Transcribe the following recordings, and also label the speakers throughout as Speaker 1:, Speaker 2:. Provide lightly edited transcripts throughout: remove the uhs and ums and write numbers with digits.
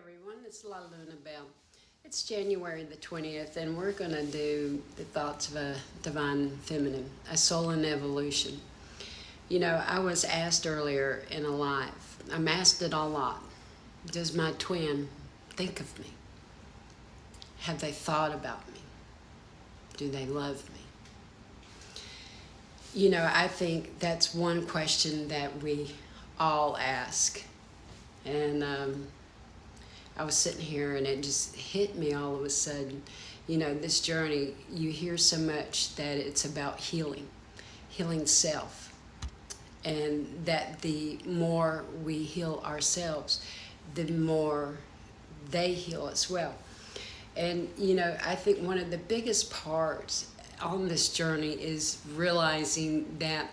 Speaker 1: everyone, it's La Luna Bell. It's January the 20th, and we're going to do the thoughts of a divine feminine, a soul in evolution. You know, I was asked earlier in a live, I'm asked it a lot, does my twin think of me? Have they thought about me? Do they love me? You know, I think that's one question that we all ask. And I was sitting here and it just hit me all of a sudden. You know, this journey, you hear so much that it's about healing self. And that the more we heal ourselves, the more they heal as well. And, you know, I think one of the biggest parts on this journey is realizing that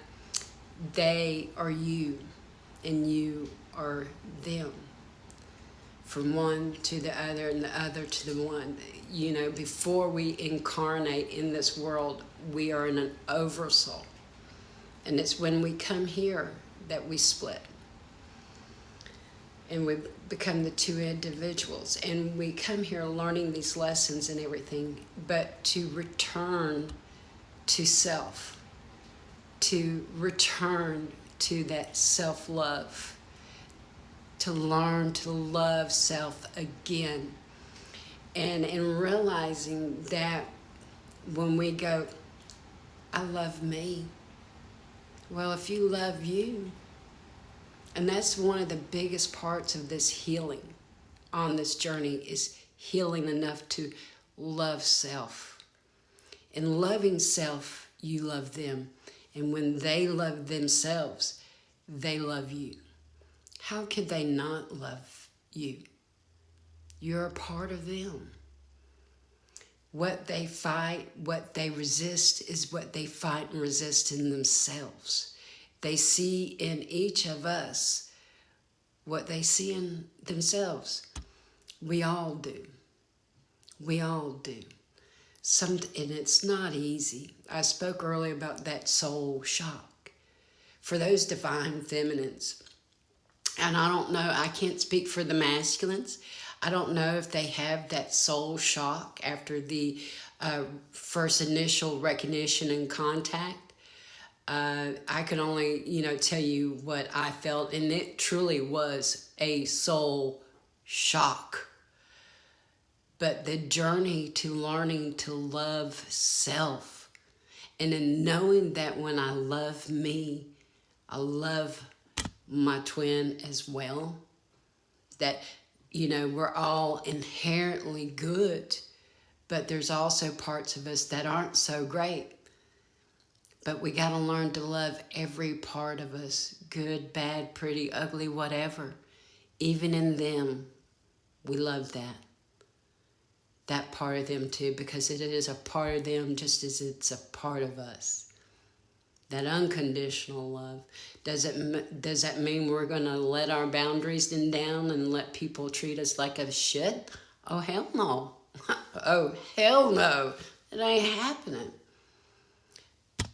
Speaker 1: they are you and you are them. From one to the other and the other to the one. You know, before we incarnate in this world, we are in an oversoul. And it's when we come here that we split. And we become the two individuals. And we come here learning these lessons and everything, but to return to self, to return to that self-love, to learn to love self again. And in realizing that when we go, I love me. Well, if you love you, and that's one of the biggest parts of this healing on this journey, is healing enough to love self. In loving self, you love them. And when they love themselves, they love you. How could they not love you? You're a part of them. What they fight, what they resist is what they fight and resist in themselves. They see in each of us what they see in themselves. We all do. We all do. And it's not easy. I spoke earlier about that soul shock. For those divine feminines, and I don't know, I can't speak for the masculines. I don't know if they have that soul shock after the first initial recognition and contact. I can only, tell you what I felt, and it truly was a soul shock. But the journey to learning to love self, and in knowing that when I love me, I love my twin as well, that, we're all inherently good, but there's also parts of us that aren't so great. But we got to learn to love every part of us, good, bad, pretty, ugly, whatever. Even in them, we love that part of them too, because it is a part of them just as it's a part of us. That unconditional love. Does that mean we're going to let our boundaries down and let people treat us like a shit? Oh, hell no. Oh, hell no. It ain't happening.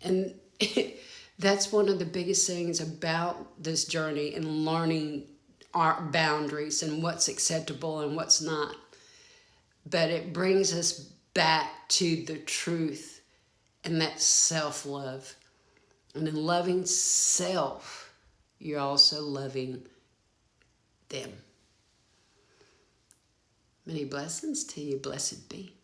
Speaker 1: And that's one of the biggest things about this journey and learning our boundaries and what's acceptable and what's not. But it brings us back to the truth and that self-love. And in loving self, you're also loving them. Many blessings to you. Blessed be.